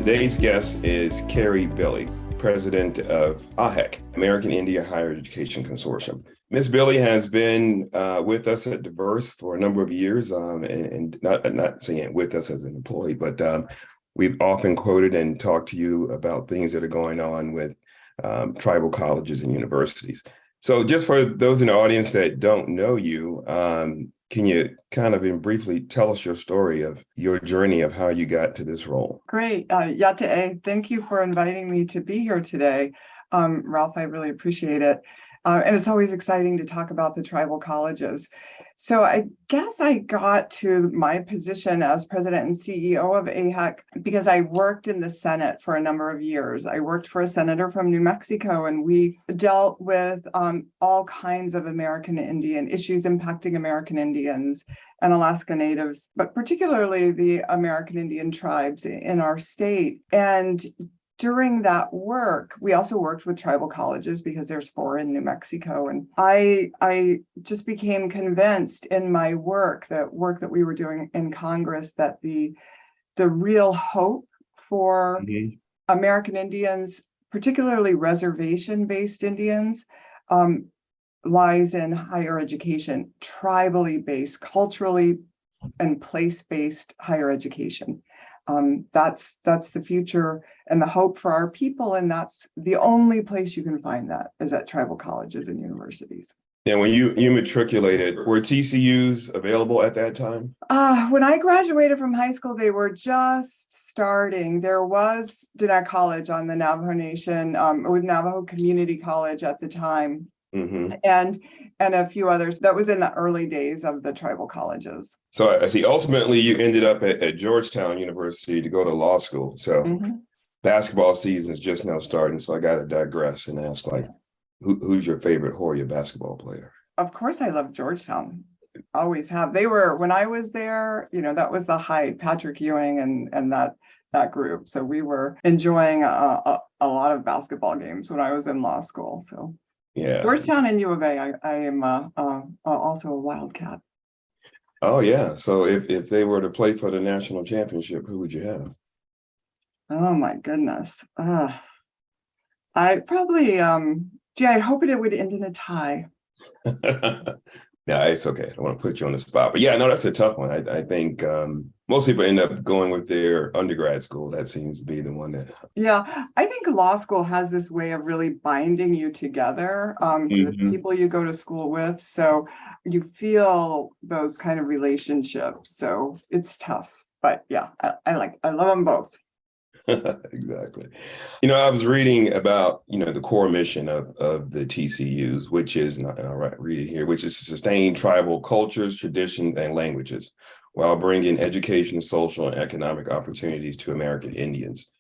Today's guest is Carrie Billy, president of AIHEC, American Indian Higher Education Consortium. Ms. Billy has been with us at Diverse for a number of years, and not saying with us as an employee, but we've often quoted and talked to you about things that are going on with tribal colleges and universities. So just for those in the audience that don't know you, can you kind of briefly tell us your story of your journey of how you got to this role? Great. Yate, thank you for inviting me to be here today. Ralph, I really appreciate it. And it's always exciting to talk about the tribal colleges. So I guess I got to my position as president and CEO of AIHEC because I worked in the Senate for a number of years. I worked for a senator from New Mexico, and we dealt with all kinds of American Indian issues impacting American Indians and Alaska Natives, but particularly the American Indian tribes in our state. And during that work, we also worked with tribal colleges because there's 4 in New Mexico. And I just became convinced in my work that we were doing in Congress that the real hope for American Indians, particularly reservation-based Indians, lies in higher education, tribally based, culturally and place-based higher education. That's the future and the hope for our people, and that's the only place you can find that is at tribal colleges and universities. And when you matriculated, were TCUs available at that time? When I graduated from high school, they were just starting. There was Diné College on the Navajo Nation, with Navajo Community College at the time. And a few others. That was in the early days of the tribal colleges. So I see, ultimately you ended up at Georgetown University to go to law school. So basketball season is just now starting. So I got to digress and ask, like, who's your favorite Hoya basketball player? Of course, I love Georgetown. Always have. They were, when I was there, that was the height, Patrick Ewing and that group. So we were enjoying a lot of basketball games when I was in law school. So yeah, Georgetown and U of A. I am also a Wildcat. Oh yeah. So if they were to play for the national championship, who would you have? Oh my goodness. I probably I'd hope it would end in a tie. Yeah, it's okay. I don't want to put you on the spot, but yeah, no, that's a tough one. I think most people end up going with their undergrad school. That seems to be the one that. Yeah, I think law school has this way of really binding you together to the people you go to school with. So you feel those kind of relationships. So it's tough, but yeah, I love them both. Exactly. I was reading about, the core mission of the TCUs, which is, and I'll read it here, which is to sustain tribal cultures, traditions, and languages while bringing education, social, and economic opportunities to American Indians.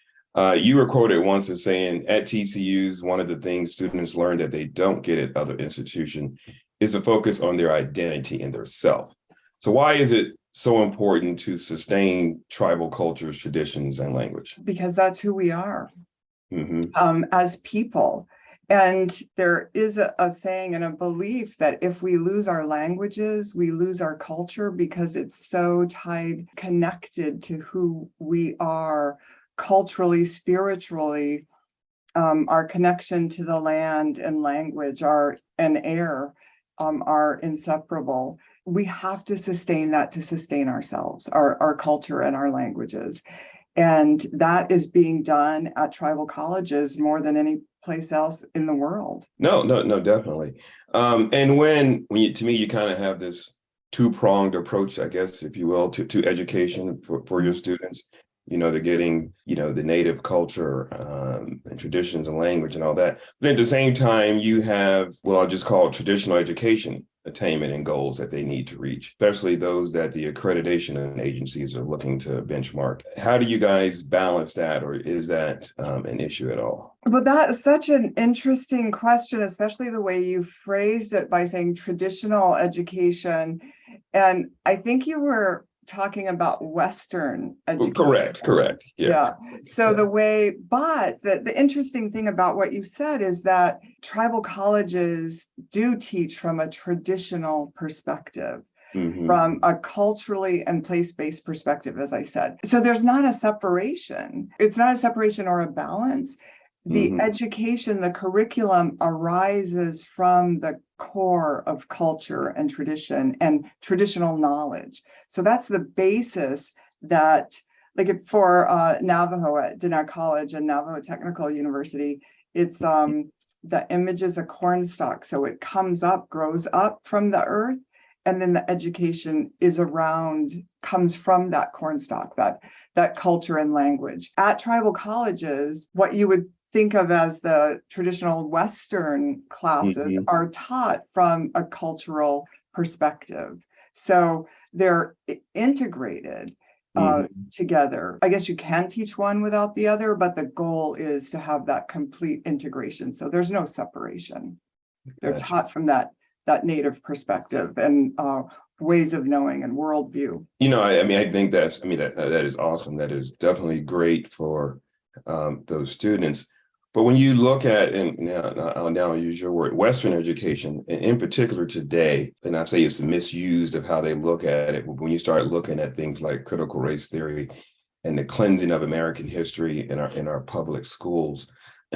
You were quoted once as saying, at TCUs, one of the things students learn that they don't get at other institutions is a focus on their identity and their self. So why is it so important to sustain tribal cultures, traditions, and language? Because that's who we are as people. And there is a saying and a belief that if we lose our languages, we lose our culture because it's so connected to who we are culturally, spiritually. Our connection to the land and language and air are inseparable. We have to sustain that to sustain ourselves, our culture and our languages. And that is being done at tribal colleges more than any place else in the world. No, definitely. And when to me, you kind of have this two-pronged approach, I guess, if you will, to education for your students. They're getting, the native culture and traditions and language and all that. But at the same time, you have what I'll just call traditional education attainment and goals that they need to reach, especially those that the accreditation agencies are looking to benchmark. How do you guys balance that, or is that an issue at all? Well, that's such an interesting question, especially the way you phrased it by saying traditional education. And I think you were talking about Western education. Correct. Yeah. So the interesting thing about what you said is that tribal colleges do teach from a traditional perspective. from a culturally and place-based perspective, as I said. So there's not a separation. It's not a separation or a balance. The education, the curriculum arises from the core of culture and tradition and traditional knowledge. So that's the basis that, like for Navajo at Diné College and Navajo Technical University, it's the image is a cornstalk. So it comes up, grows up from the earth, and then the education is comes from that cornstalk, that culture and language. At tribal colleges, what you would think of as the traditional Western classes are taught from a cultural perspective. So they're integrated together. I guess you can teach one without the other, but the goal is to have that complete integration. So there's no separation. They're taught from that native perspective and ways of knowing and worldview. I think that is awesome. That is definitely great for those students. But when you look at, and now I'll use your word, Western education, and in particular today, and I say it's misused of how they look at it, when you start looking at things like critical race theory and the cleansing of American history in our public schools,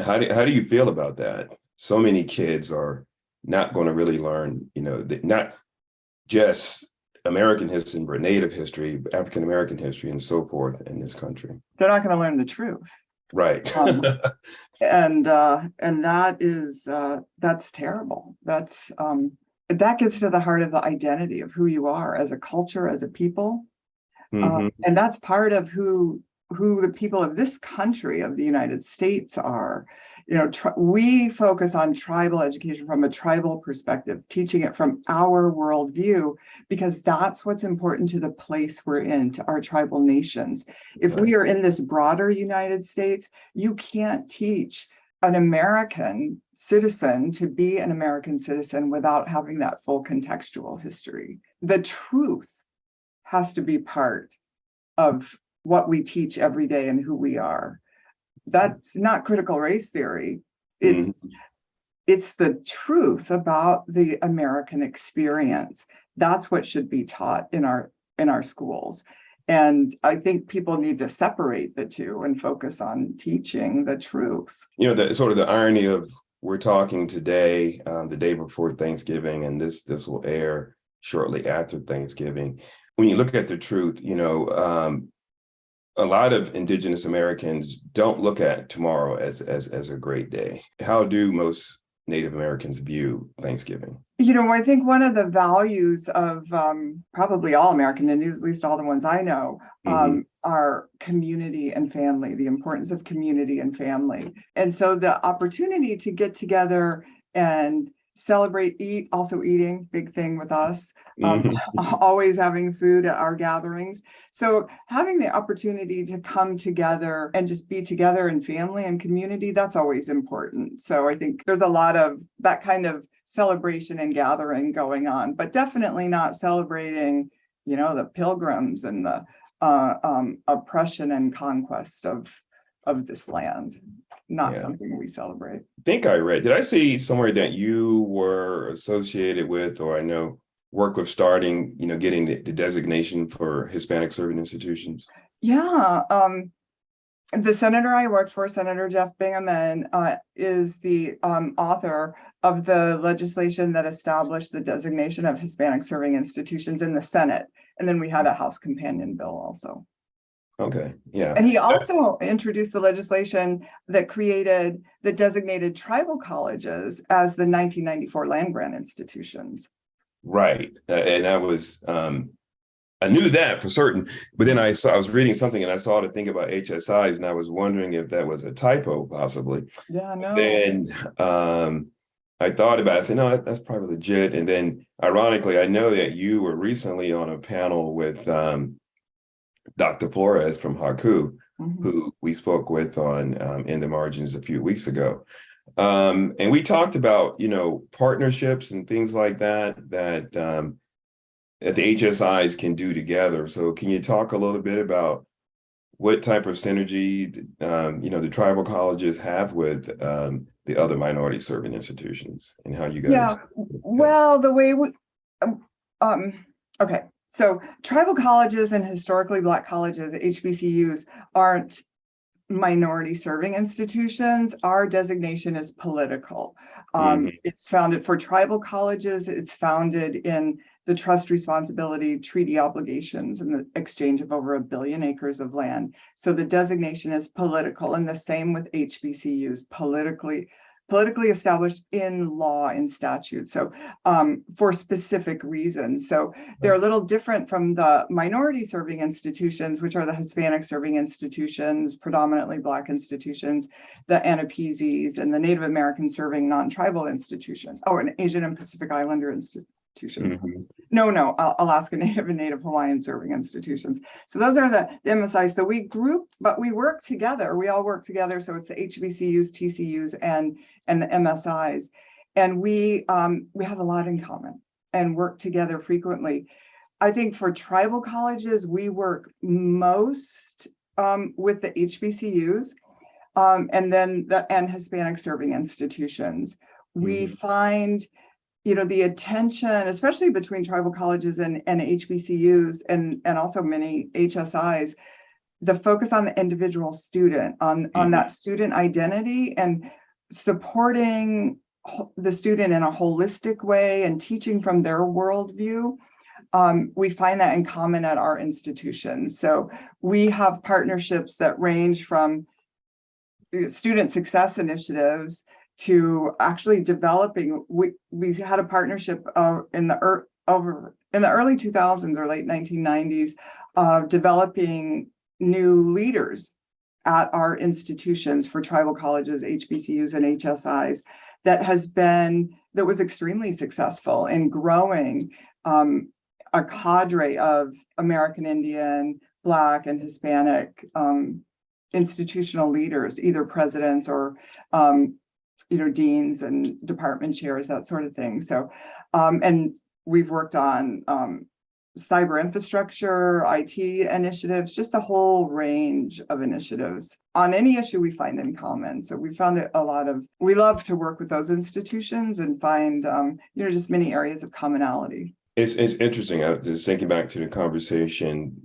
how do you feel about that? So many kids are not going to really learn, not just American history, but Native history, African American history, and so forth in this country. They're not going to learn the truth. Right. And that is that's terrible. That gets to the heart of the identity of who you are as a culture, as a people. And that's part of who the people of this country, of the United States, are. We focus on tribal education from a tribal perspective, teaching it from our worldview, because that's what's important to the place we're in, to our tribal nations. If we are in this broader United States, you can't teach an American citizen to be an American citizen without having that full contextual history. The truth has to be part of what we teach every day and who we are. That's not critical race theory. It's the truth about the American experience. That's what should be taught in our schools. And I think people need to separate the two and focus on teaching the truth. The sort of the irony of we're talking today, the day before Thanksgiving, and this will air shortly after Thanksgiving. When you look at the truth, a lot of Indigenous Americans don't look at tomorrow as a great day. How do most Native Americans view Thanksgiving? I think one of the values of probably all American, and at least all the ones I know, are community and family, the importance of community and family. And so the opportunity to get together and celebrate, eating, big thing with us, always having food at our gatherings. So having the opportunity to come together and just be together in family and community, that's always important. So I think there's a lot of that kind of celebration and gathering going on, but definitely not celebrating, the pilgrims and the oppression and conquest of this land. Not something we celebrate. I think I read, did I see somewhere that you were associated with, or I know work with starting, getting the designation for Hispanic serving institutions? Yeah. The senator I worked for, Senator Jeff Bingaman, is the author of the legislation that established the designation of Hispanic serving institutions in the Senate. And then we had a House companion bill also. Okay, yeah. And he also introduced the legislation that created the designated tribal colleges as the 1994 land grant institutions. Right. And I was, I knew that for certain, but then I was reading something and I saw the thing about HSIs and I was wondering if that was a typo possibly. Yeah, no. Then I thought about it, I said, no, that's probably legit. And then ironically, I know that you were recently on a panel with Dr. Flores from Haku, who we spoke with on In the Margins a few weeks ago. And we talked about, partnerships and things like that that the HSIs can do together. So can you talk a little bit about what type of synergy, the tribal colleges have with the other minority serving institutions and how you guys? Yeah, well, the way Okay, so tribal colleges and historically Black colleges, HBCUs, aren't minority serving institutions. Our designation is political. It's founded for tribal colleges. It's founded in the trust responsibility treaty obligations and the exchange of over 1 billion acres of land. So the designation is political, and the same with HBCUs, politically established in law and statute. So for specific reasons. So they're a little different from the minority serving institutions, which are the Hispanic serving institutions, predominantly Black institutions, the Anapeses, and the Native American serving non-tribal institutions. Oh, and Asian and Pacific Islander institutions. No, Alaska Native and Native Hawaiian serving institutions. So those are the MSIs. So we group, but we work together. We all work together. So it's the HBCUs, TCUs, and the MSIs. And we have a lot in common and work together frequently. I think for tribal colleges, we work most with the HBCUs and then and Hispanic serving institutions. We find the attention, especially between tribal colleges and HBCUs and also many HSIs, the focus on the individual student, on that student identity and supporting the student in a holistic way and teaching from their worldview. We find that in common at our institutions. So we have partnerships that range from student success initiatives to actually developing. We had a partnership in the early 2000s or late 1990s of developing new leaders at our institutions for tribal colleges, HBCUs, and HSIs. That was extremely successful in growing a cadre of American Indian, Black, and Hispanic institutional leaders, either presidents or deans and department chairs, that sort of thing. So, and we've worked on cyber infrastructure, IT initiatives, just a whole range of initiatives on any issue we find in common. So we found it we love to work with those institutions and find, just many areas of commonality. It's interesting. I was thinking back to the conversation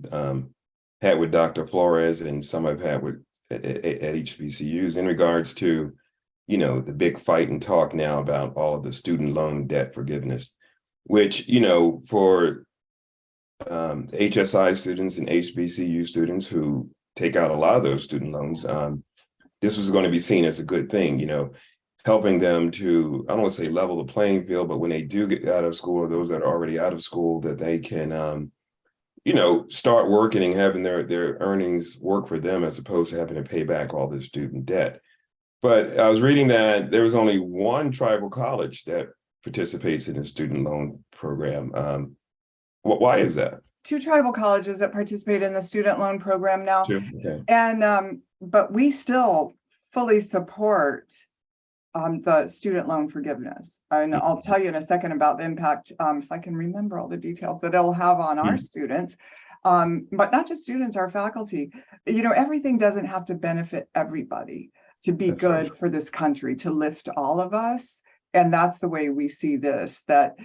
had with Dr. Flores and some I've had with at HBCUs in regards to the big fight and talk now about all of the student loan debt forgiveness, which, for HSI students and HBCU students who take out a lot of those student loans, this was going to be seen as a good thing, helping them to, I don't want to say level the playing field, but when they do get out of school, or those that are already out of school, that they can, start working and having their earnings work for them as opposed to having to pay back all this student debt. But I was reading that there was only one tribal college that participates in the student loan program. Why is that? 2 tribal colleges that participate in the student loan program now. 2? Okay. And but we still fully support the student loan forgiveness. And I'll tell you in a second about the impact, if I can remember all the details, that it'll have on our students. But not just students, our faculty. Everything doesn't have to benefit everybody to be good for this country, to lift all of us. And that's the way we see this, that,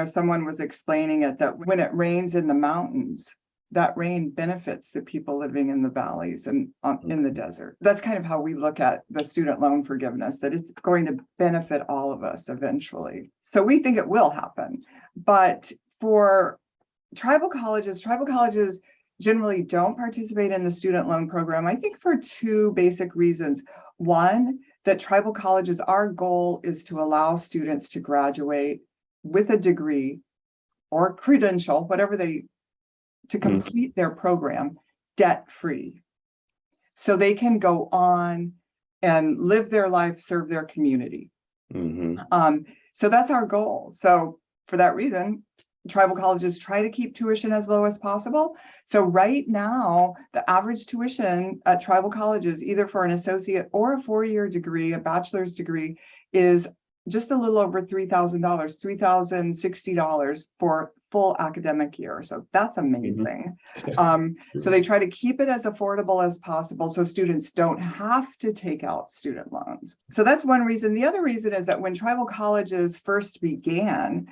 someone was explaining it, that when it rains in the mountains, that rain benefits the people living in the valleys and in the desert. That's kind of how we look at the student loan forgiveness, that it's going to benefit all of us eventually. So we think it will happen. But for tribal colleges generally don't participate in the student loan program, I think for 2 basic reasons. One, that tribal colleges, our goal is to allow students to graduate with a degree or credential, to complete their program debt-free. So they can go on and live their life, serve their community. So that's our goal. So for that reason, tribal colleges try to keep tuition as low as possible. So right now, the average tuition at tribal colleges, either for an associate or a 4-year degree, a bachelor's degree, is just a little over $3,000, $3,060 for full academic year. So that's amazing. So they try to keep it as affordable as possible so students don't have to take out student loans. So that's one reason. The other reason is that when tribal colleges first began,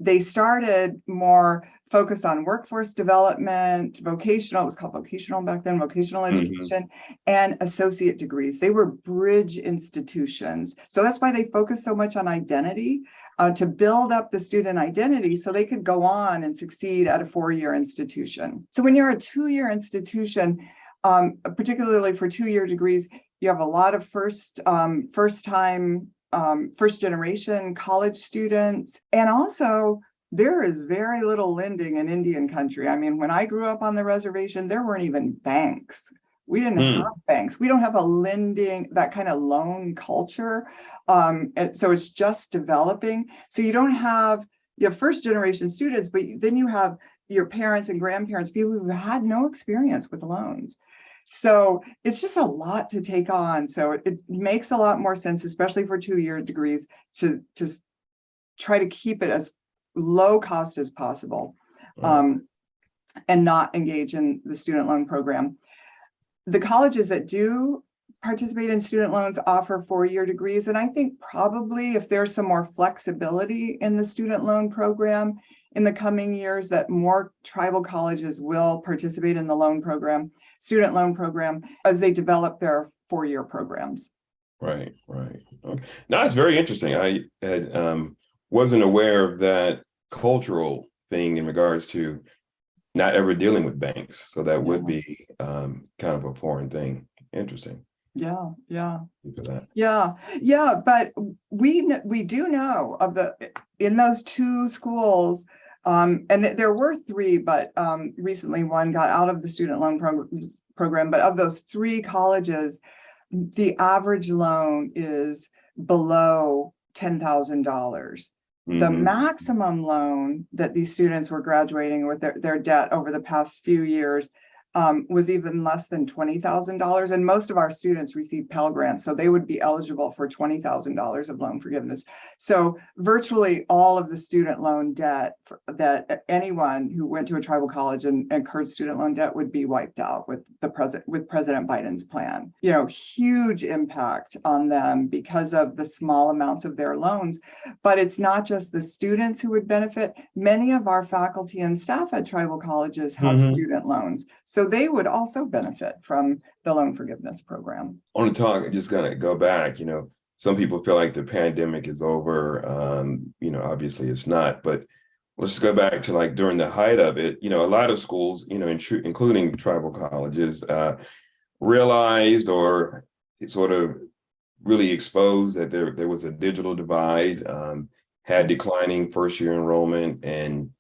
They started more focused on workforce development, vocational, it was called vocational back then, vocational education, and associate degrees. They were bridge institutions. So that's why they focused so much on identity, to build up the student identity so they could go on and succeed at a 4-year institution. So when you're a 2-year institution, particularly for 2-year degrees, you have a lot of first generation college students. And also there is very little lending in Indian country. I mean, when I grew up on the reservation, there weren't even banks. We didn't have banks. We don't have a lending, that kind of loan culture. And so it's just developing. So you have first generation students, but then you have your parents and grandparents, people who had no experience with loans. So it's just a lot to take on. So it makes a lot more sense, especially for 2-year degrees, to try to keep it as low cost as possible, and not engage in the student loan program. The colleges that do participate in student loans offer 4-year degrees. And I think probably if there's some more flexibility in the student loan program in the coming years, that more tribal colleges will participate in the student loan program, as they develop their 4-year programs. Right. Okay. Now, it's very interesting. I wasn't aware of that cultural thing in regards to not ever dealing with banks. So that would be kind of a foreign thing. Interesting. Yeah. That. But we do know of in those 2 schools, and there were 3, but recently one got out of the student loan program. But of those 3 colleges, the average loan is below $10,000. The maximum loan that these students were graduating with their debt over the past few years was even less than $20,000. And most of our students receive Pell Grants, so they would be eligible for $20,000 of loan forgiveness. So virtually all of the student loan debt that anyone who went to a tribal college and incurred student loan debt would be wiped out with President Biden's plan. Huge impact on them because of the small amounts of their loans. But it's not just the students who would benefit. Many of our faculty and staff at tribal colleges have student loans. So they would also benefit from the loan forgiveness program. I want to talk, just gonna go back, some people feel like the pandemic is over. Obviously it's not, but let's go back to like during the height of it, a lot of schools, including tribal colleges, realized or sort of really exposed that there was a digital divide, had declining first year enrollment and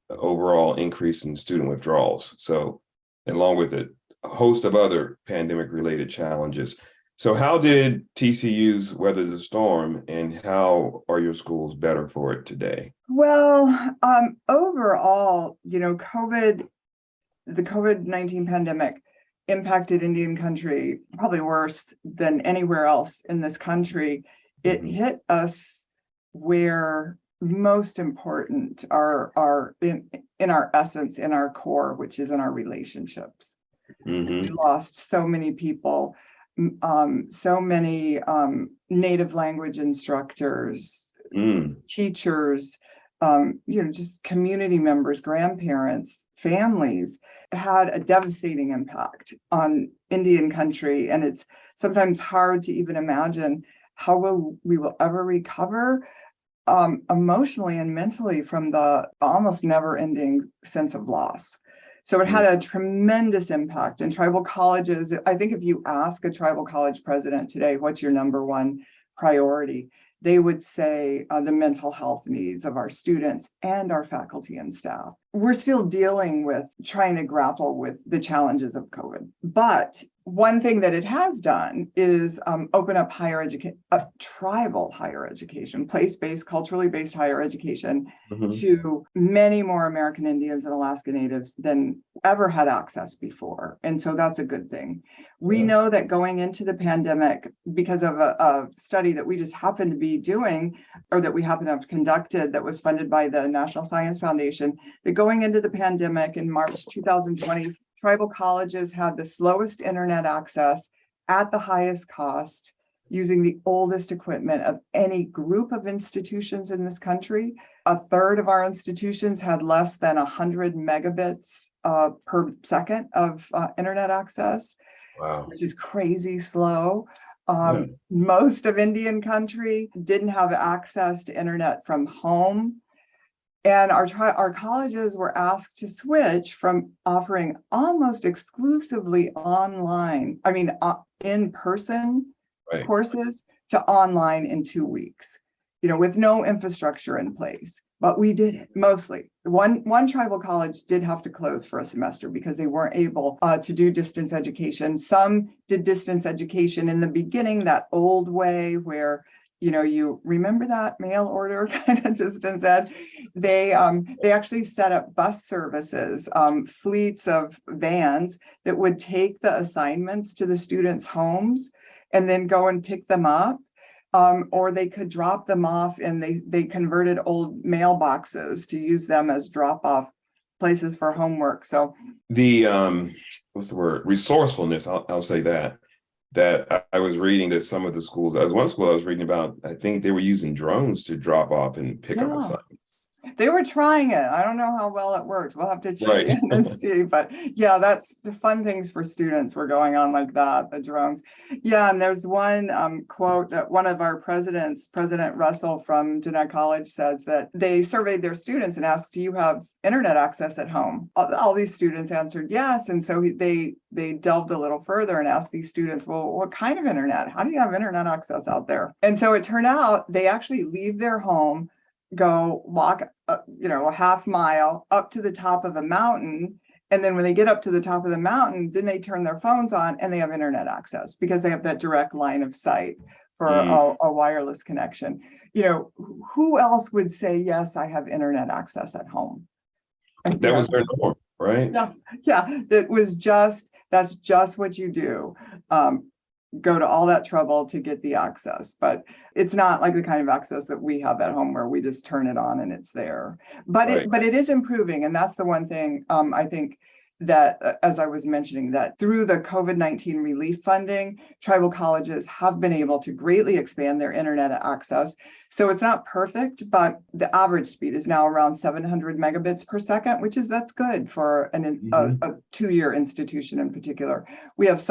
overall increase in student withdrawals. So along with it, a host of other pandemic related challenges. So how did TCUs weather the storm, and how are your schools better for it today? Well, overall, the COVID-19 pandemic impacted Indian country probably worse than anywhere else in this country. It hit us where most important are in our essence, in our core, which is in our relationships. We lost so many people, so many native language instructors, teachers, just community members, grandparents, families. Had a devastating impact on Indian country. And it's sometimes hard to even imagine how we will ever recover emotionally and mentally from the almost never-ending sense of loss. So it had a tremendous impact. And tribal colleges, I think if you ask a tribal college president today, what's your number one priority, they would say the mental health needs of our students and our faculty and staff. We're still dealing with trying to grapple with the challenges of COVID. But one thing that it has done is open up tribal higher education, place-based, culturally based higher education to many more American Indians and Alaska Natives than ever had access before. And so that's a good thing. We know that going into the pandemic, because of a study that we just happened to be doing, or that we happen to have conducted, that was funded by the National Science Foundation, that going into the pandemic in March 2020, tribal colleges had the slowest internet access at the highest cost, using the oldest equipment of any group of institutions in this country. a third of our institutions had less than 100 megabits per second of internet access, Wow. which is crazy slow. Yeah. Most of Indian country didn't have access to internet from home. And our colleges were asked to switch from offering almost exclusively in-person Right. courses to online in 2 weeks, with no infrastructure in place. But we did it mostly. One tribal college did have to close for a semester because they weren't able to do distance education. Some did distance education in the beginning, that old way where you remember that mail order kind of distance ed. They actually set up bus services, fleets of vans that would take the assignments to the students' homes and then go and pick them up. Or they could drop them off, and they converted old mailboxes to use them as drop-off places for homework. So the what's the word? Resourcefulness. I'll say that I was reading that some of the schools, as one school I was reading about, I think they were using drones to drop off and pick up assignments. They were trying it. I don't know how well it worked. We'll have to check Right. in and see. But yeah, that's the fun things for students were going on like that, the drones. Yeah, and there's one quote that one of our presidents, President Russell from Jeanette College, says that they surveyed their students and asked, do you have internet access at home? All these students answered yes. And so they delved a little further and asked these students, well, what kind of internet? How do you have internet access out there? And so it turned out they actually leave their home, go walk, a half mile up to the top of a mountain. And then when they get up to the top of the mountain, then they turn their phones on and they have internet access because they have that direct line of sight for a wireless connection. Who else would say, yes, I have internet access at home? That was their norm, right? Yeah. That's just what you do. Go to all that trouble to get the access, but it's not like the kind of access that we have at home where we just turn it on and it's there. But it is improving, and that's the one thing I think that, as I was mentioning, that through the COVID-19 relief funding, tribal colleges have been able to greatly expand their internet access. So it's not perfect, but the average speed is now around 700 megabits per second, that's good for a 2-year institution in particular. We have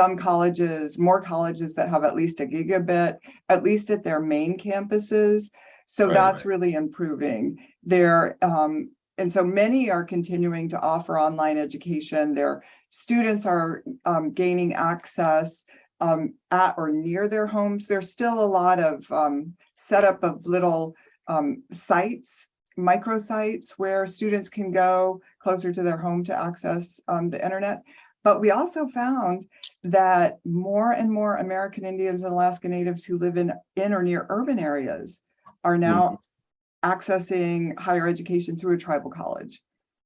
more colleges that have at least a gigabit, at least at their main campuses. So that's really improving. And so many are continuing to offer online education. Their students are gaining access at or near their homes. There's still a lot of setup of little sites, microsites, where students can go closer to their home to access the internet. But we also found that more and more American Indians and Alaska Natives who live in or near urban areas are now accessing higher education through a tribal college.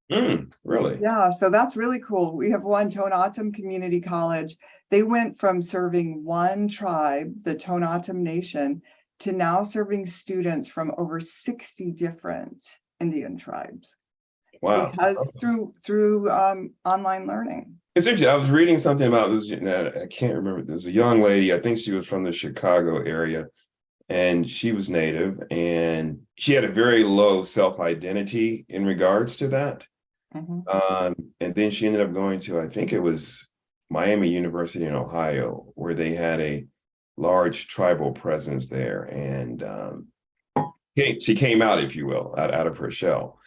Really? Yeah, so that's really cool. We have one, Tohonatum Community College. They went from serving one tribe, the Tohonatum Nation, to now serving students from over 60 different Indian tribes. Wow. Because through online learning. It's interesting. I was reading something about this. I can't remember. There's a young lady, I think she was from the Chicago area, and she was Native, and she had a very low self-identity in regards to that. And then she ended up going to, I think it was Miami University in Ohio, where they had a large tribal presence there. And she came out, if you will, out of her shell.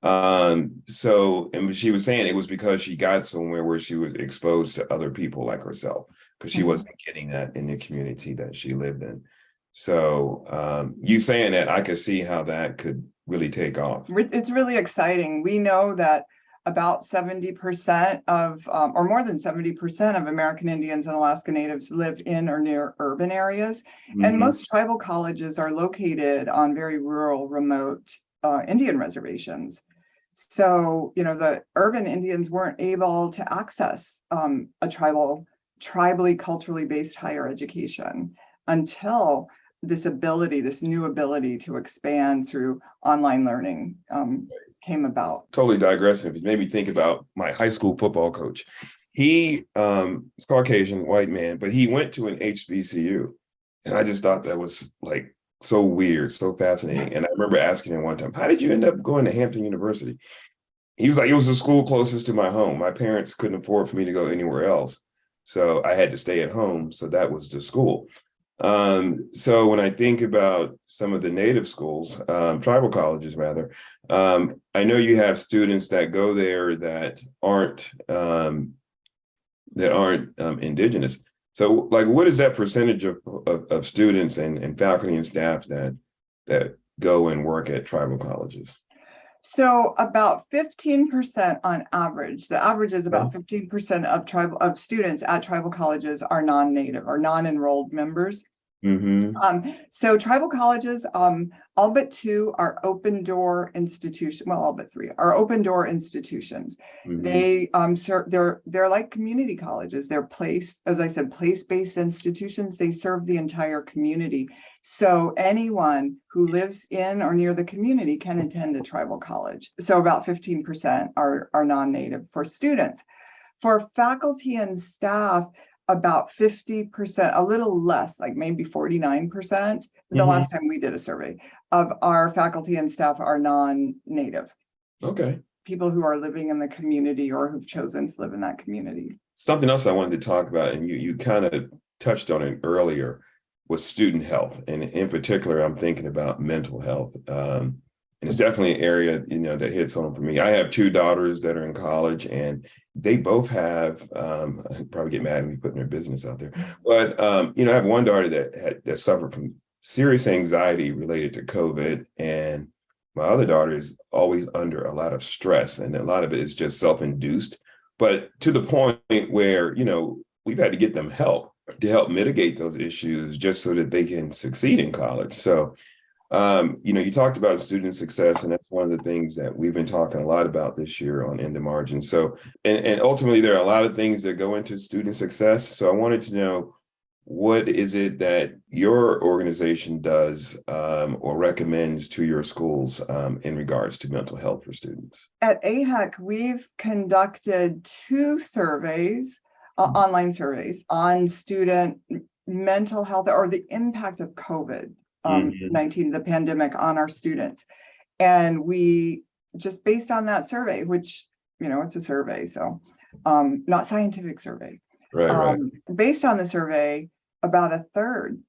And she was saying it was because she got somewhere where she was exposed to other people like herself, because she wasn't getting that in the community that she lived in. So you saying that, I could see how that could really take off. It's really exciting. We know that about 70% of, or more than 70% of American Indians and Alaska Natives live in or near urban areas. And most tribal colleges are located on very rural, remote Indian reservations. So, the urban Indians weren't able to access a tribally, culturally based higher education until this new ability to expand through online learning came about. Totally digressing. It made me think about my high school football coach. He is Caucasian, white man, but he went to an HBCU. And I just thought that was like so weird, so fascinating. And I remember asking him one time, how did you end up going to Hampton University? He was like, it was the school closest to my home. My parents couldn't afford for me to go anywhere else. So I had to stay at home. So that was the school. So when I think about some of the native schools, tribal colleges rather, I know you have students that go there that aren't indigenous. So like, what is that percentage of students and faculty and staff that go and work at tribal colleges? So about 15% on average, the average is about 15% of students at tribal colleges are non-native or non-enrolled members. So tribal colleges, all but two are open door institutions. Well, all but three are open door institutions. They they're like community colleges. They're as I said, place-based institutions. They serve the entire community. So anyone who lives in or near the community can attend a tribal college. So about 15% are non-native for students. For faculty and staff, about 50%, a little less, like maybe 49%, the last time we did a survey of our faculty and staff are non-native. Okay. People who are living in the community or who've chosen to live in that community. Something else I wanted to talk about, and you kind of touched on it earlier, was student health. And in particular, I'm thinking about mental health. And it's definitely an area, that hits home for me. I have two daughters that are in college, and they both have, probably get mad at me putting their business out there, but, I have one daughter that suffered from serious anxiety related to COVID, and my other daughter is always under a lot of stress, and a lot of it is just self-induced, but to the point where, we've had to get them help to help mitigate those issues just so that they can succeed in college. So, you talked about student success, and that's one of the things that we've been talking a lot about this year on In the Margin. So, and ultimately, there are a lot of things that go into student success. So I wanted to know, what is it that your organization does or recommends to your schools in regards to mental health for students? At AIHEC, we've conducted two surveys, online surveys, on student mental health or the impact of COVID-19, the pandemic, on our students. And we just based on that survey, which, it's a survey, so not scientific survey. Right. Based on the survey, about a third,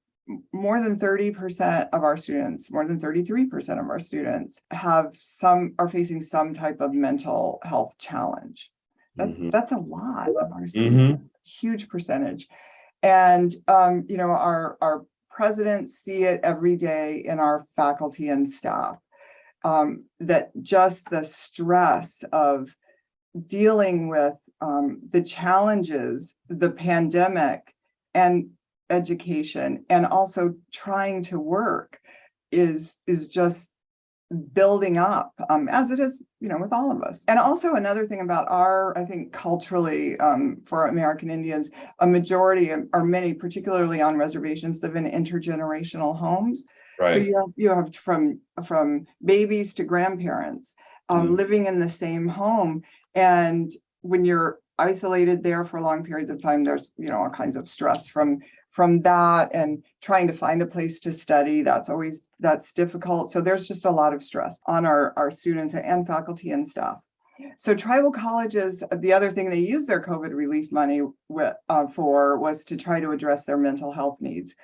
more than 30% of our students, more than 33% of our students are facing some type of mental health challenge. That's a lot of our students, huge percentage. And, our presidents see it every day in our faculty and staff, that just the stress of dealing with the challenges, the pandemic, and education, and also trying to work is just building up, as it is, with all of us. And also another thing about I think culturally, for American Indians, a majority or many, particularly on reservations, live in intergenerational homes. Right. So you have from babies to grandparents living in the same home. And when you're isolated there for long periods of time, there's, all kinds of stress from that, and trying to find a place to study. That's difficult. So there's just a lot of stress on our students and faculty and staff. So tribal colleges, the other thing they use their COVID relief money for was to try to address their mental health needs.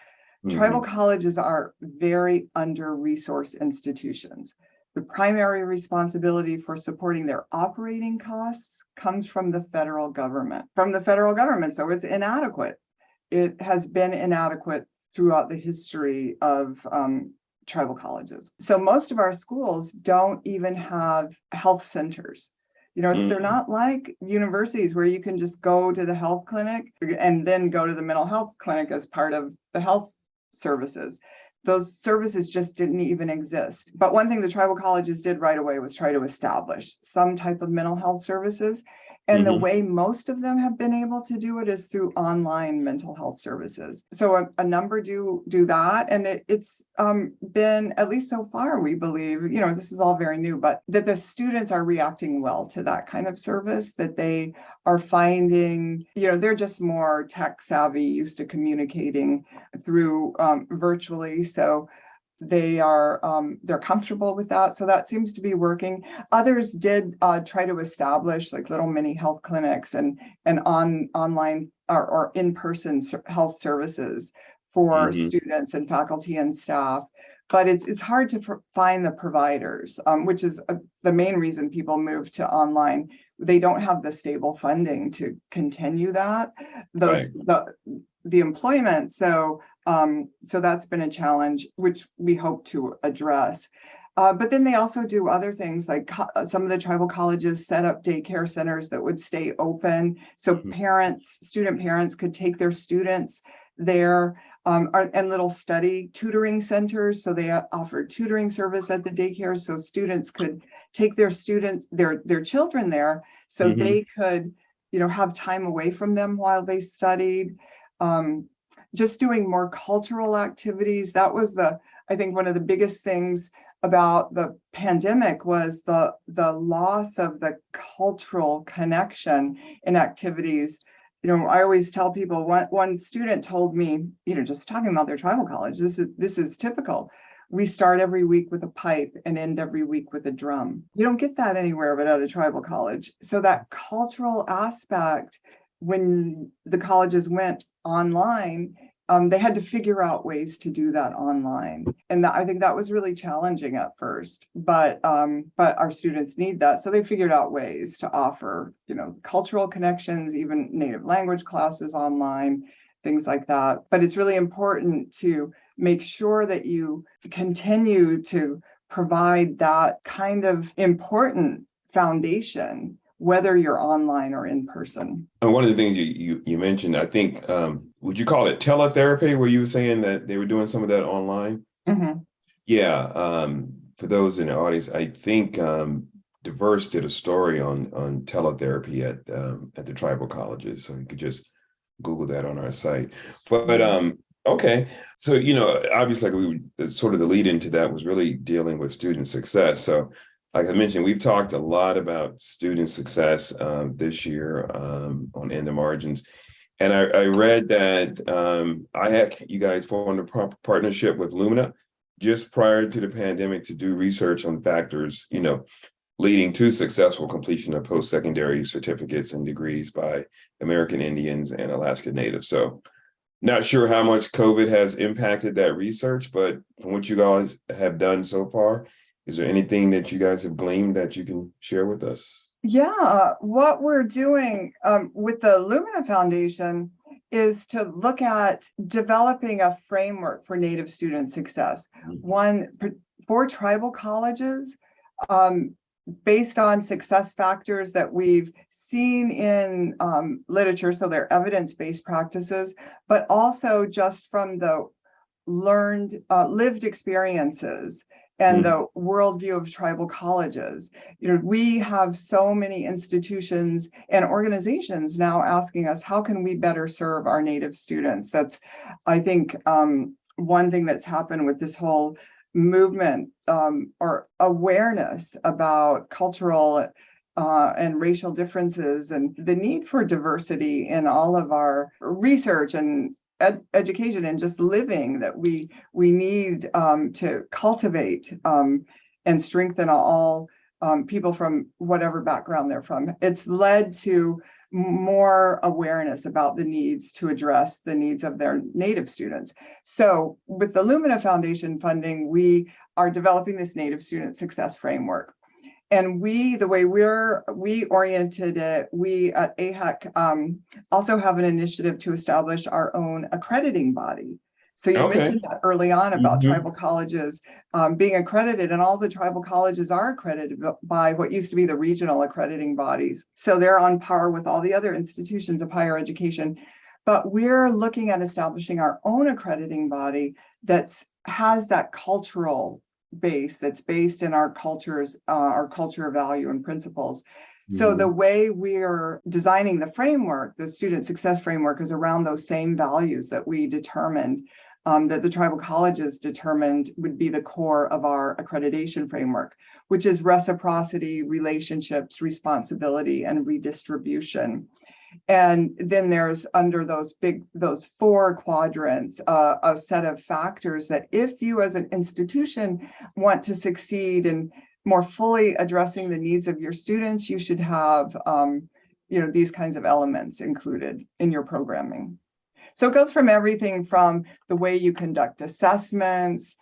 Tribal colleges are very under-resourced institutions. The primary responsibility for supporting their operating costs comes from the federal government. So it's inadequate. It has been inadequate throughout the history of tribal colleges. So most of our schools don't even have health centers. They're not like universities where you can just go to the health clinic and then go to the mental health clinic as part of the health services. Those services just didn't even exist. But one thing the tribal colleges did right away was try to establish some type of mental health services. And the way most of them have been able to do it is through online mental health services. So a number do that. And it's been, at least so far, we believe, this is all very new, but that the students are reacting well to that kind of service, that they are finding, they're just more tech savvy, used to communicating through virtually. So they're comfortable with that. So that seems to be working. Others did try to establish like little mini health clinics and online or in-person health services for students and faculty and staff. But it's hard to find the providers, which is the main reason people move to online. They don't have the stable funding to continue that, the employment. So that's been a challenge, which we hope to address. But then they also do other things, like some of the tribal colleges set up daycare centers that would stay open. So student parents could take their students there, and little study tutoring centers. So they offered tutoring service at the daycare, so students could take their children there, so they could, have time away from them while they studied. Just doing more cultural activities. That was I think one of the biggest things about the pandemic was the loss of the cultural connection in activities. I always tell people, one student told me, just talking about their tribal college, this is typical. We start every week with a pipe and end every week with a drum. You don't get that anywhere but at a tribal college. So that cultural aspect, when the colleges went online, they had to figure out ways to do that online. And I think that was really challenging at first, but our students need that. So they figured out ways to offer, cultural connections, even native language classes online, things like that. But it's really important to make sure that you continue to provide that kind of important foundation, whether you're online or in person. And one of the things you mentioned, I think, would you call it teletherapy, where you were saying that they were doing some of that online? Yeah. For those in the audience, I think Diverse did a story on teletherapy at the tribal colleges. So you could just Google that on our site. But okay. So, obviously, sort of the lead into that was really dealing with student success. So like I mentioned, we've talked a lot about student success this year on In the Margins. And I read that AIHEC, you guys formed a partnership with Lumina just prior to the pandemic to do research on factors, leading to successful completion of post-secondary certificates and degrees by American Indians and Alaska Natives. So not sure how much COVID has impacted that research, but from what you guys have done so far, is there anything that you guys have gleaned that you can share with us? Yeah, what we're doing with the Lumina Foundation is to look at developing a framework for Native student success. One for tribal colleges, based on success factors that we've seen in literature, so they're evidence-based practices, but also just from the lived experiences and the worldview of tribal colleges. We have so many institutions and organizations now asking us, how can we better serve our Native students? That's, I think, one thing that's happened with this whole movement or awareness about cultural and racial differences and the need for diversity in all of our research and education and just living, that we need to cultivate and strengthen all people from whatever background they're from. It's led to more awareness about the needs to address the needs of their Native students. So with the Lumina Foundation funding, we are developing this Native student success framework. And the way we oriented it, we at AIHEC also have an initiative to establish our own accrediting body. So you mentioned that early on about tribal colleges being accredited, and all the tribal colleges are accredited by what used to be the regional accrediting bodies. So they're on par with all the other institutions of higher education. But we're looking at establishing our own accrediting body that has that cultural base, that's based in our cultures, our culture value and principles. So the way we're designing the framework, the student success framework, is around those same values that we determined, that the tribal colleges determined would be the core of our accreditation framework, which is reciprocity, relationships, responsibility, and redistribution. And then there's under those four quadrants, a set of factors that if you as an institution want to succeed in more fully addressing the needs of your students, you should have these kinds of elements included in your programming. So it goes from everything from the way you conduct assessments,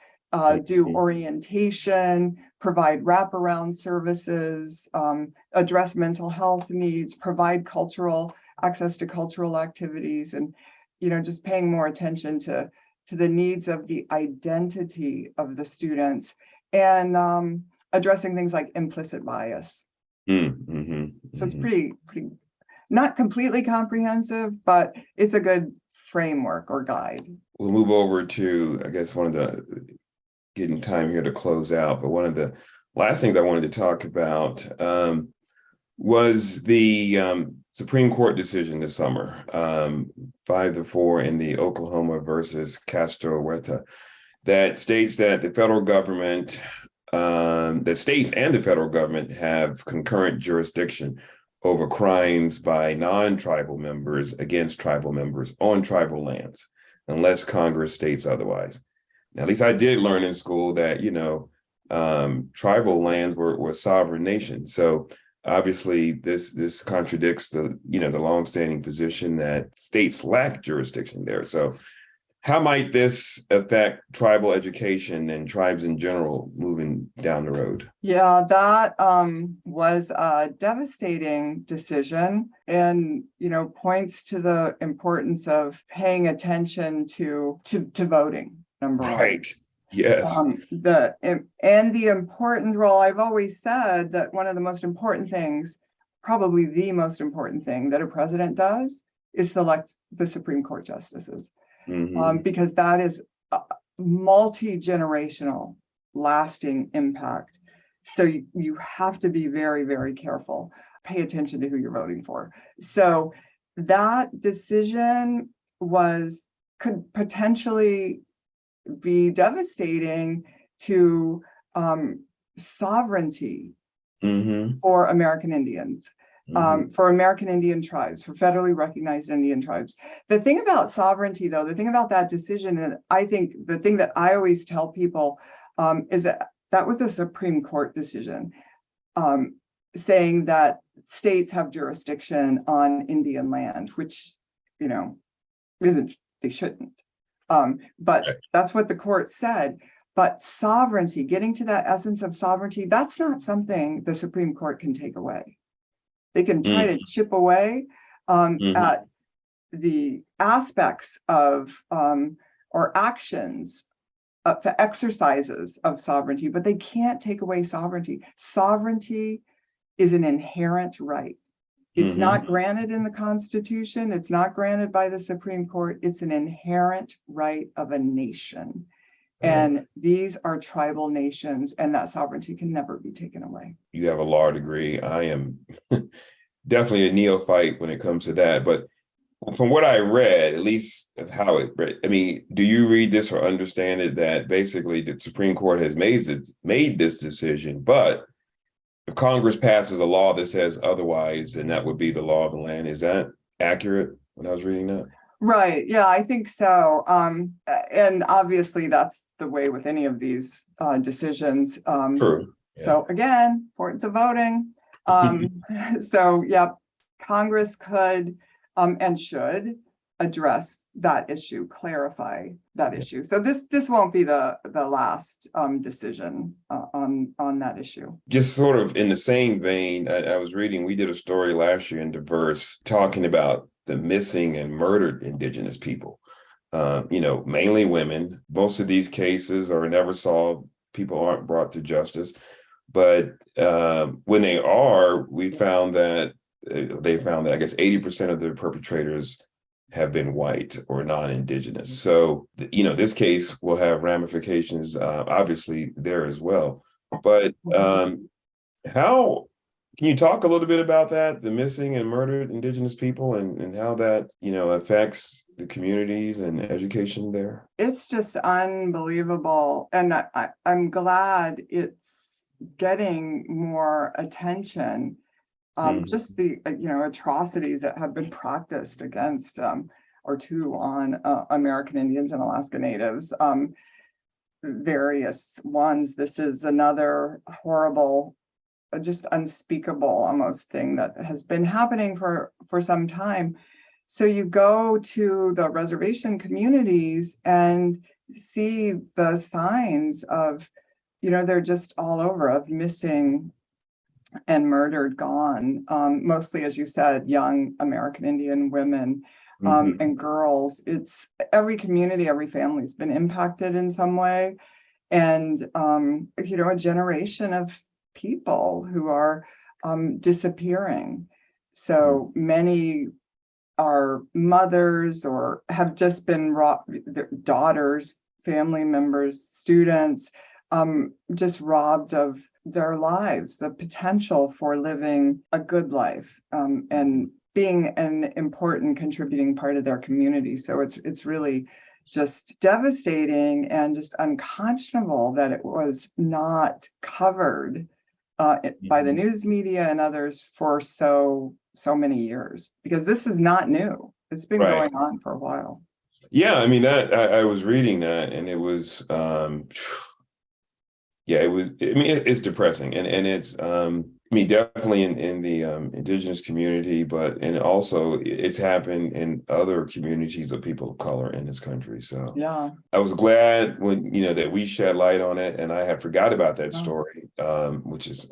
do orientation, provide wraparound services, address mental health needs, provide access to cultural activities, and just paying more attention to the needs of the identity of the students, and addressing things like implicit bias. So it's pretty not completely comprehensive, but it's a good framework or guide. We'll move over to, I guess, getting time here to close out, but one of the last things I wanted to talk about was the Supreme Court decision this summer, 5-4 in the Oklahoma versus Castro Huerta, that states that the federal government, the states and the federal government have concurrent jurisdiction over crimes by non-tribal members against tribal members on tribal lands, unless Congress states otherwise. Now, at least I did learn in school that, tribal lands were sovereign nations. So obviously this contradicts the longstanding position that states lack jurisdiction there. So how might this affect tribal education and tribes in general moving down the road? Yeah, that was a devastating decision, and points to the importance of paying attention to voting. Number right. Yes. The important role. I've always said that one of the most important things, probably the most important thing that a president does, is select the Supreme Court justices. Because that is a multi-generational lasting impact. So you have to be very, very careful. Pay attention to who you're voting for. So that decision could potentially be devastating to sovereignty for American Indians. For American Indian tribes, for federally recognized Indian tribes. The thing about sovereignty, though, the thing about that decision, and I think the thing that I always tell people is that was a Supreme Court decision saying that states have jurisdiction on Indian land, which, they shouldn't. But that's what the court said. But sovereignty, getting to that essence of sovereignty, that's not something the Supreme Court can take away. They can try to chip away at the aspects of or actions, exercises of sovereignty, but they can't take away sovereignty. Sovereignty is an inherent right. It's not granted in the Constitution. It's not granted by the Supreme Court. It's an inherent right of a nation. And these are tribal nations, and that sovereignty can never be taken away. You have a law degree. I am definitely a neophyte when it comes to that. But from what I read, at least of how it read, I mean, do you read this or understand it that basically the Supreme Court has made this decision, but if Congress passes a law that says otherwise, then that would be the law of the land? Is that accurate when I was reading that? Right. Yeah, I think so. And obviously that's the way with any of these decisions. True. Yeah. So again, importance of voting. So yeah, Congress could and should address that issue, clarify that issue. So this won't be the last decision on that issue. Just sort of in the same vein, I was reading, we did a story last year in Diverse talking about the missing and murdered Indigenous people, mainly women. Most of these cases are never solved. People aren't brought to justice. But when they are, they found that I guess 80% of the perpetrators have been white or non-Indigenous. So, this case will have ramifications, obviously, there as well. But how can you talk a little bit about that, the missing and murdered Indigenous people, and how that, affects the communities and education there? It's just unbelievable. And I'm glad it's getting more attention. Just the atrocities that have been practiced against or on American Indians and Alaska Natives, various ones. This is another horrible, just unspeakable almost thing that has been happening for some time. So you go to the reservation communities and see the signs of, they're just all over, of missing and murdered, gone, mostly, as you said, young American Indian women and girls. It's every community, every family's been impacted in some way. And, a generation of people who are disappearing. So many are mothers or have just been their daughters, family members, students, just robbed of their lives, the potential for living a good life, and being an important contributing part of their community. So it's really just devastating and just unconscionable that it was not covered by the news media and others for so many years, because this is not new. It's been going on for a while. Yeah, I mean, that I was reading that, and it was it's depressing, and it's definitely in the Indigenous community, and also it's happened in other communities of people of color in this country. So yeah, I was glad when that we shed light on it, and I had forgot about that story, which is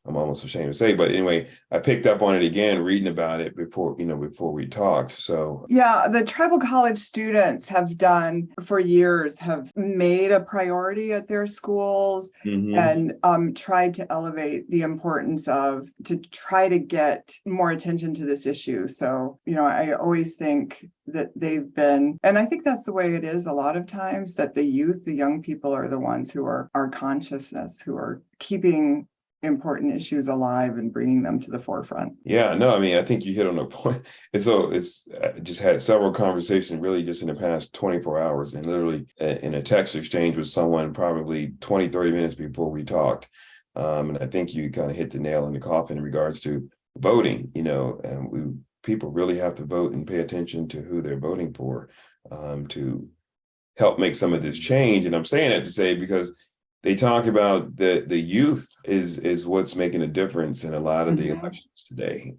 I'm almost ashamed to say, but anyway, I picked up on it again, reading about it before we talked. So yeah, the tribal college students have done for years, have made a priority at their schools and tried to elevate the importance to try to get more attention to this issue. So, I always think that they've been, and I think that's the way it is a lot of times, that the youth, the young people are the ones who are our consciousness, who are keeping important issues alive and bringing them to the forefront. Yeah, no, I think you hit on a point. And so it's just had several conversations really just in the past 24 hours, and literally in a text exchange with someone probably 20, 30 minutes before we talked. And I think you kind of hit the nail in the coffin in regards to voting, and people really have to vote and pay attention to who they're voting for to help make some of this change. And I'm saying that to say, because they talk about the youth is what's making a difference in a lot of the elections today,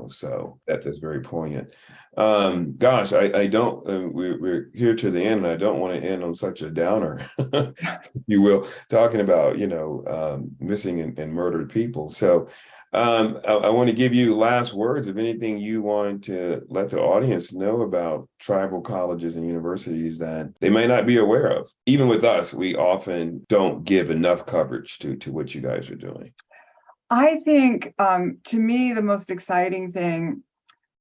so that's very poignant. Gosh, I don't, we're here to the end, and I don't want to end on such a downer, if you will, talking about, missing and murdered people. So I want to give you last words of anything you want to let the audience know about tribal colleges and universities that they may not be aware of. Even with us, we often don't give enough coverage to what you guys are doing. I think, to me, the most exciting thing,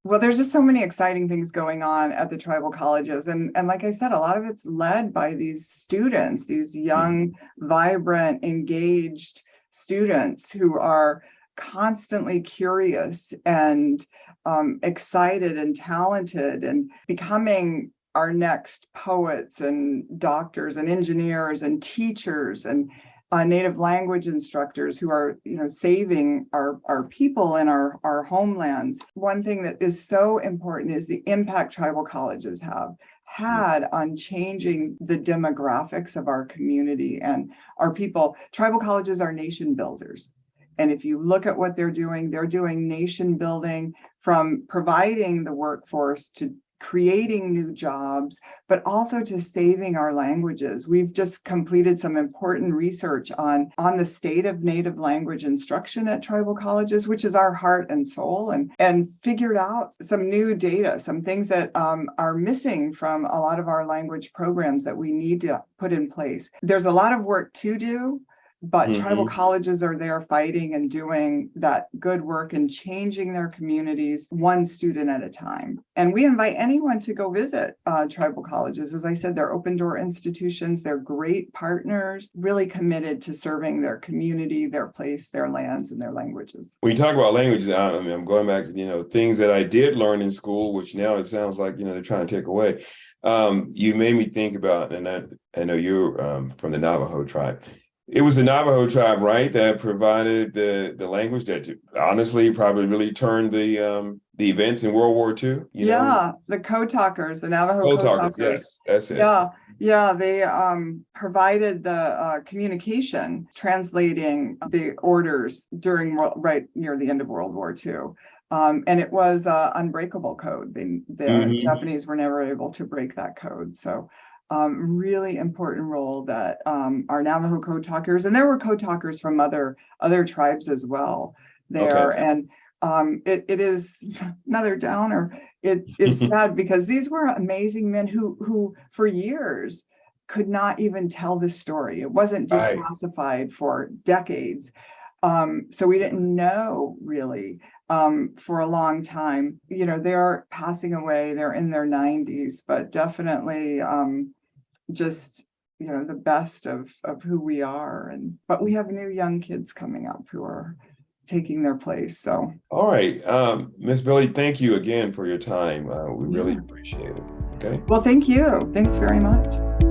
well, there's just so many exciting things going on at the tribal colleges. And like I said, a lot of it's led by these students, these young, vibrant, engaged students who are constantly curious and excited and talented and becoming our next poets and doctors and engineers and teachers and native language instructors who are, saving our people and our homelands. One thing that is so important is the impact tribal colleges have had on changing the demographics of our community and our people. Tribal colleges are nation builders. And if you look at what they're doing nation building, from providing the workforce to creating new jobs, but also to saving our languages. We've just completed some important research on the state of native language instruction at tribal colleges, which is our heart and soul, and figured out some new data, some things that are missing from a lot of our language programs that we need to put in place. There's a lot of work to do, but tribal colleges are there fighting and doing that good work and changing their communities one student at a time. And we invite anyone to go visit tribal colleges. As I said, they're open door institutions. They're great partners, really committed to serving their community, their place, their lands, and their languages. When you talk about languages, I'm going back to, things that I did learn in school, which now it sounds like, they're trying to take away. You made me think about, and I know you're from the Navajo tribe. It was the Navajo tribe, right, that provided the language that honestly probably really turned the events in World War II, you know. Yeah, the code talkers, the Navajo Code code talkers, talkers. yes, that's it. Yeah, yeah, they provided the communication, translating the orders during right near the end of World War II. And it was unbreakable code. The Hmm. Japanese were never able to break that code. So really important role that our Navajo code talkers, and there were code talkers from other tribes as well there. Okay. And it is another downer. It's sad because these were amazing men who for years could not even tell this story. It wasn't Right. declassified for decades. So we didn't know really for a long time. You know, they're passing away, they're in their 90s, but definitely just, you know, the best of who we are. And but we have new young kids coming up who are taking their place. So All right. Miss Billy, thank you again for your time. We really yeah. appreciate it. Okay. Well, thank you. Thanks very much.